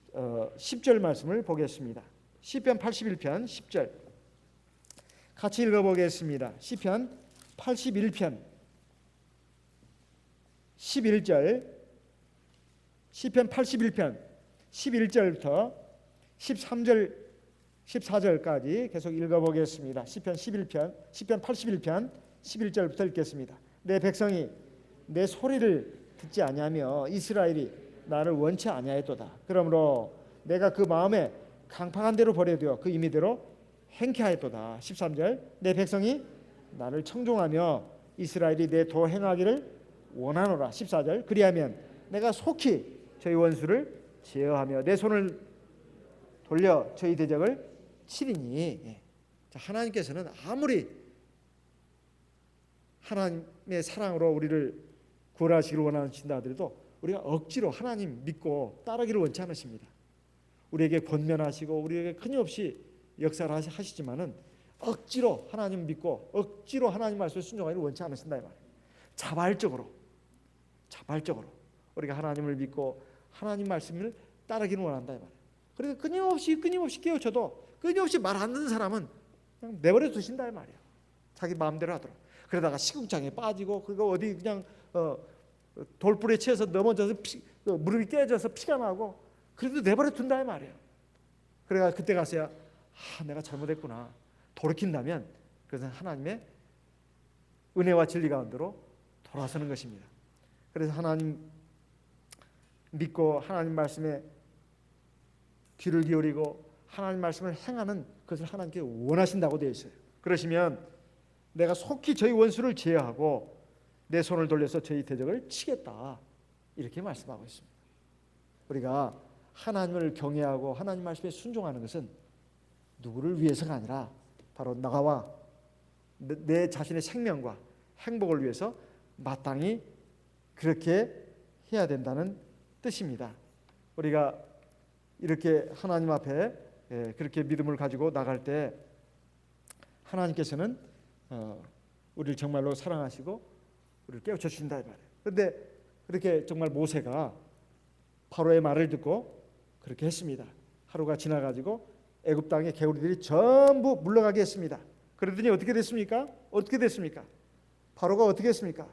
10절 말씀을 보겠습니다. 시편 81편 10절 같이 읽어보겠습니다. 시편 81편 11절 시편 81편 11절부터 13절 14절까지 계속 읽어보겠습니다. 시편 81편 11절부터 읽겠습니다. 내 백성이 내 소리를 듣지 아니하며 이스라엘이 나를 원치 아니하였도다. 그러므로 내가 그 마음에 강팍한 대로 버려두어 그 임의대로 행케하였도다. 13절 내 백성이 나를 청종하며 이스라엘이 내 도 행하기를 원하노라. 14절 그리하면 내가 속히 저희 원수를 제어하며 내 손을 돌려 저희 대적을 치리니. 하나님께서는 아무리 하나님의 사랑으로 우리를 구원하시기를 원하신다 하더라도 우리가 억지로 하나님 믿고 따르기를 원치 않으십니다. 우리에게 권면하시고 우리에게 끊임없이 역사를 하시지만은 억지로 하나님 믿고 억지로 하나님 말씀에 순종하기를 원치 않으신다 이 말이에요. 자발적으로 자발적으로 우리가 하나님을 믿고 하나님 말씀을 따르기는 원한다 이 말이에요. 그래서 끊임없이 깨우쳐도 끊임없이 말 안 듣는 사람은 그냥 내버려 두신다 이 말이에요. 자기 마음대로 하도록. 그러다가 시궁창에 빠지고 그리고 어디 그냥 돌불에 치여서 넘어져서 무릎이 깨져서 피가 나고 그래도 내버려 둔다 이 말이에요. 그래가 그때 가서야 내가 잘못했구나 돌이킨다면 그것은 하나님의 은혜와 진리 가운데로 돌아서는 것입니다. 그래서 하나님 믿고 하나님 말씀에 귀를 기울이고 하나님 말씀을 행하는 것을 하나님께 원하신다고 되어 있어요. 그러시면 내가 속히 저희 원수를 제어하고 내 손을 돌려서 저희 대적을 치겠다 이렇게 말씀하고 있습니다. 우리가 하나님을 경외하고 하나님 말씀에 순종하는 것은 누구를 위해서가 아니라 바로 나와 내 자신의 생명과 행복을 위해서 마땅히 그렇게 해야 된다는 뜻입니다. 우리가 이렇게 하나님 앞에 그렇게 믿음을 가지고 나갈 때 하나님께서는 우리를 정말로 사랑하시고 우리를 깨우쳐 주신다 이 말이에요. 그런데 그렇게 정말 모세가 바로의 말을 듣고 그렇게 했습니다. 하루가 지나가지고 애굽 땅의 개구리들이 전부 물러가게 했습니다. 그러더니 어떻게 됐습니까? 바로가 어떻게 했습니까?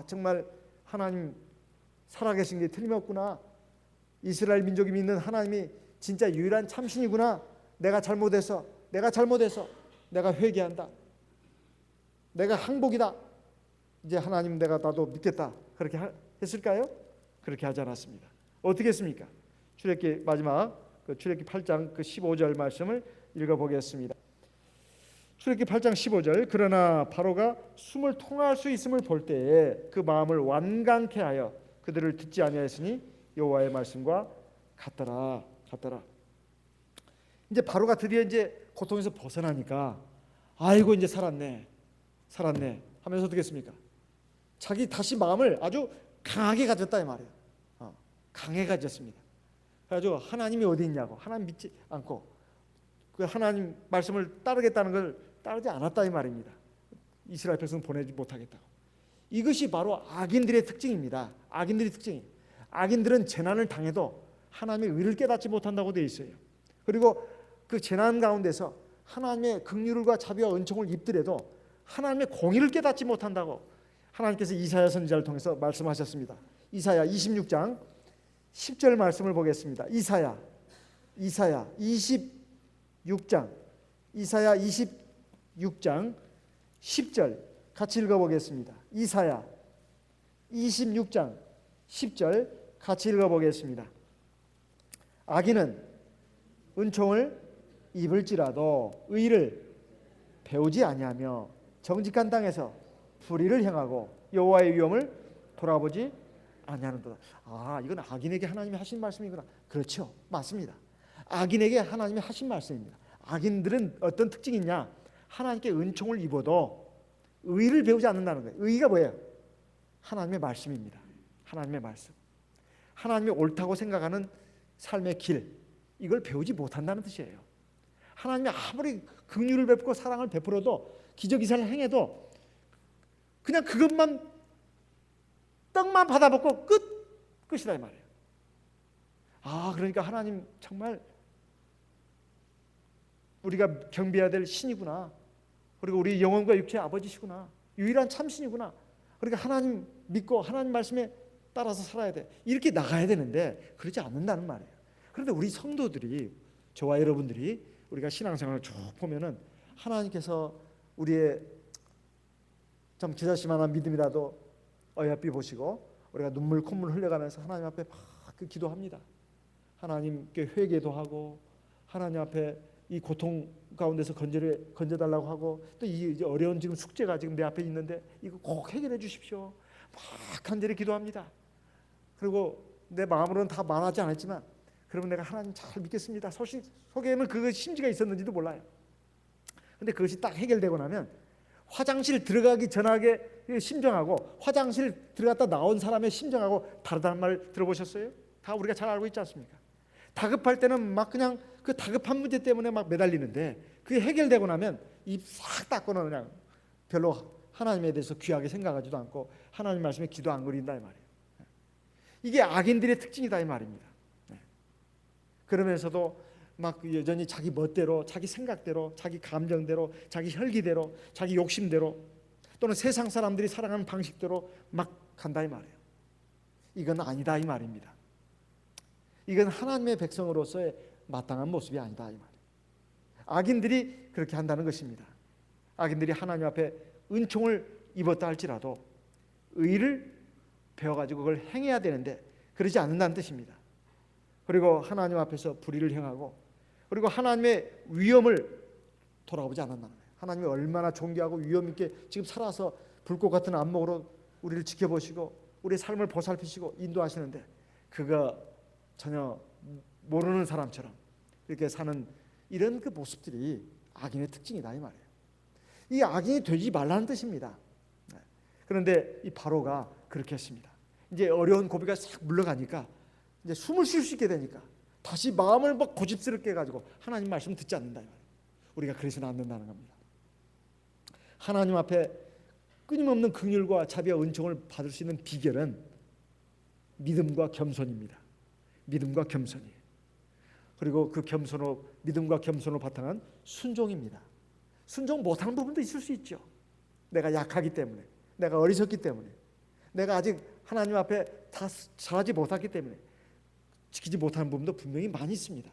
정말 하나님 살아계신 게 틀림없구나. 이스라엘 민족이 믿는 하나님이 진짜 유일한 참신이구나. 내가 잘못해서 내가 회개한다. 내가 항복이다. 이제 하나님 나도 믿겠다. 그렇게 했을까요? 그렇게 하지 않았습니다. 어떻게 했습니까? 출애굽기 마지막 출애굽기 8장 15절 말씀을 읽어보겠습니다. 출애굽기 8장 15절 그러나 바로가 숨을 통할 수 있음을 볼 때에 그 마음을 완강케 하여 그들을 듣지 아니하였으니 여호와의 말씀과 같더라. 이제 바로가 드디어 이제 고통에서 벗어나니까 아이고 이제 살았네 하면서 어떻게 했습니까? 자기 다시 마음을 아주 강하게 가졌다 이 말이에요. 강하게 가졌습니다. 그래가지고 하나님이 어디 있냐고 하나님 믿지 않고 그 하나님 말씀을 따르겠다는 걸 따르지 않았다 이 말입니다. 이스라엘 백성 보내지 못하겠다고. 이것이 바로 악인들의 특징입니다. 악인들은 재난을 당해도 하나님의 의를 깨닫지 못한다고 되어 있어요. 그리고 그 재난 가운데서 하나님의 긍휼과 자비와 은총을 입더라도 하나님의 공의를 깨닫지 못한다고 하나님께서 이사야 선지자를 통해서 말씀하셨습니다. 이사야 26장 10절 말씀을 보겠습니다. 이사야 26장 10절 같이 읽어보겠습니다. 이사야 26장 10절 같이 읽어보겠습니다. 악인은 은총을 입을지라도 의를 배우지 아니하며 정직한 땅에서 불의를 행하고 여호와의 위엄을 돌아보지 아니하는도다. 이건 악인에게 하나님이 하신 말씀이구나. 그렇죠, 맞습니다. 악인에게 하나님이 하신 말씀입니다. 악인들은 어떤 특징이 있냐? 하나님께 은총을 입어도 의를 배우지 않는다는 거예요. 의가 뭐예요? 하나님의 말씀입니다. 하나님의 말씀. 하나님이 옳다고 생각하는 삶의 길, 이걸 배우지 못한다는 뜻이에요. 하나님이 아무리 긍휼을 베풀고 사랑을 베풀어도 기적이사를 행해도 그냥 그것만 떡만 받아먹고 끝이다 이 말이에요. 그러니까 하나님 정말 우리가 경배해야 될 신이구나. 그리고 우리 영혼과 육체의 아버지시구나. 유일한 참신이구나. 그러니까 하나님 믿고 하나님 말씀에 따라서 살아야 돼. 이렇게 나가야 되는데 그러지 않는다는 말이에요. 그런데 우리 성도들이, 저와 여러분들이 우리가 신앙생활을 쭉 보면은 하나님께서 우리의 좀 기다실만한 믿음이라도 어여삐 보시고 우리가 눈물 콧물 흘려가면서 하나님 앞에 막 기도합니다. 하나님께 회개도 하고 하나님 앞에 이 고통 가운데서 건져달라고 하고 또 이 어려운 지금 숙제가 지금 내 앞에 있는데 이거 꼭 해결해 주십시오. 막 간절히 기도합니다. 그리고 내 마음으로는 다 말하지 않았지만 그러면 내가 하나님 잘 믿겠습니다. 속에는 그 심지가 있었는지도 몰라요. 근데 그것이 딱 해결되고 나면 화장실 들어가기 전하게 심정하고 화장실 들어갔다 나온 사람의 심정하고 다르다는 말 들어보셨어요? 다 우리가 잘 알고 있지 않습니까? 다급할 때는 막 그냥 그 다급한 문제 때문에 막 매달리는데 그게 해결되고 나면 입 싹 닦고는 그냥 별로 하나님에 대해서 귀하게 생각하지도 않고 하나님 말씀에 기도 안 그린다 이 말이에요. 이게 악인들의 특징이다 이 말입니다. 그러면서도 막 여전히 자기 멋대로, 자기 생각대로, 자기 감정대로, 자기 혈기대로, 자기 욕심대로, 또는 세상 사람들이 살아가는 방식대로 막 간다 이 말이에요. 이건 아니다 이 말입니다. 이건 하나님의 백성으로서의 마땅한 모습이 아니다 이 말이에요. 악인들이 그렇게 한다는 것입니다. 악인들이 하나님 앞에 은총을 입었다 할지라도 의를 배워가지고 그걸 행해야 되는데 그러지 않는다는 뜻입니다. 그리고 하나님 앞에서 불의를 행하고, 그리고 하나님의 위엄을 돌아보지 않는다는 거예요. 하나님이 얼마나 존귀하고 위엄 있게 지금 살아서 불꽃 같은 안목으로 우리를 지켜보시고 우리의 삶을 보살피시고 인도하시는데, 그가 전혀 모르는 사람처럼 이렇게 사는 이런 그 모습들이 악인의 특징이다 이 말이에요. 이 악인이 되지 말라는 뜻입니다. 그런데 이 바로가 그렇게 했습니다. 이제 어려운 고비가 싹 물러가니까 이제 숨을 쉴 수 있게 되니까 다시 마음을 막 고집스럽게 해가지고 하나님 말씀 듣지 않는다 이 말이에요. 우리가 그래서는 안 된다는 겁니다. 하나님 앞에 끊임없는 긍휼과 자비와 은총을 받을 수 있는 비결은 믿음과 겸손입니다. 믿음과 겸손이에요. 그리고 그 겸손으로, 믿음과 겸손으로 바탕한 순종입니다. 순종 못하는 부분도 있을 수 있죠. 내가 약하기 때문에, 내가 어리석기 때문에, 내가 아직 하나님 앞에 다 잘하지 못하기 때문에 지키지 못하는 부분도 분명히 많이 있습니다.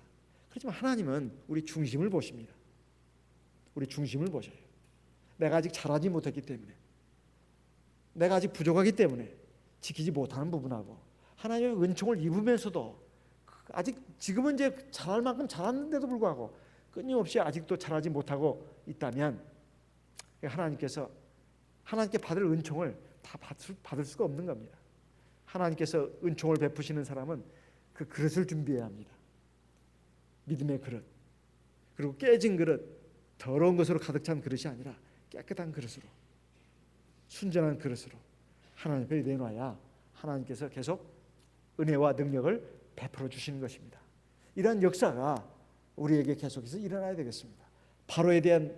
그렇지만 하나님은 우리 중심을 보십니다. 우리 중심을 보셔요. 내가 아직 잘하지 못했기 때문에, 내가 아직 부족하기 때문에 지키지 못하는 부분하고, 하나님의 은총을 입으면서도 아직 지금은 이제 잘할 만큼 잘하는데도 불구하고 끊임없이 아직도 잘하지 못하고 있다면 하나님께 받을 은총을 다 받을 수가 없는 겁니다. 하나님께서 은총을 베푸시는 사람은 그 그릇을 준비해야 합니다. 믿음의 그릇, 그리고 깨진 그릇, 더러운 것으로 가득 찬 그릇이 아니라 깨끗한 그릇으로, 순전한 그릇으로 하나님 앞에 내놔야 하나님께서 계속 은혜와 능력을 베풀어 주시는 것입니다. 이러한 역사가 우리에게 계속해서 일어나야 되겠습니다. 바로에 대한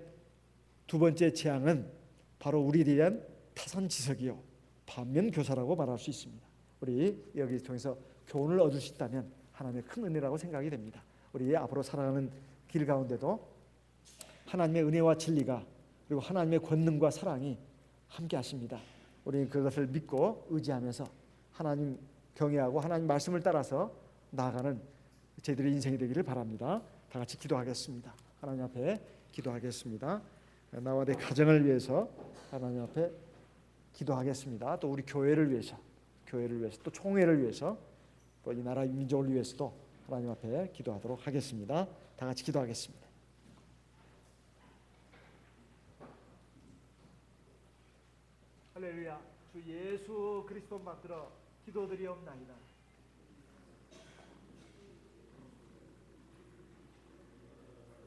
두 번째 재앙은 바로 우리에 대한 타산지석이요 반면교사라고 말할 수 있습니다. 우리 여기 통해서 교훈을 얻을 수 있다면 하나님의 큰 은혜라고 생각이 됩니다. 우리 앞으로 살아가는 길 가운데도 하나님의 은혜와 진리가, 그리고 하나님의 권능과 사랑이 함께 하십니다. 우리 그것을 믿고 의지하면서 하나님 경외하고 하나님 말씀을 따라서 나아가는 저희들의 인생이 되기를 바랍니다. 다 같이 기도하겠습니다. 하나님 앞에 기도하겠습니다. 나와 내 가정을 위해서 하나님 앞에 기도하겠습니다. 또 우리 교회를 위해서 또 총회를 위해서, 또 이 나라 민족을 위해서도 하나님 앞에 기도하도록 하겠습니다. 다 같이 기도하겠습니다. 할렐루야. 주 예수 그리스도 받들어 기도드리옵나이다.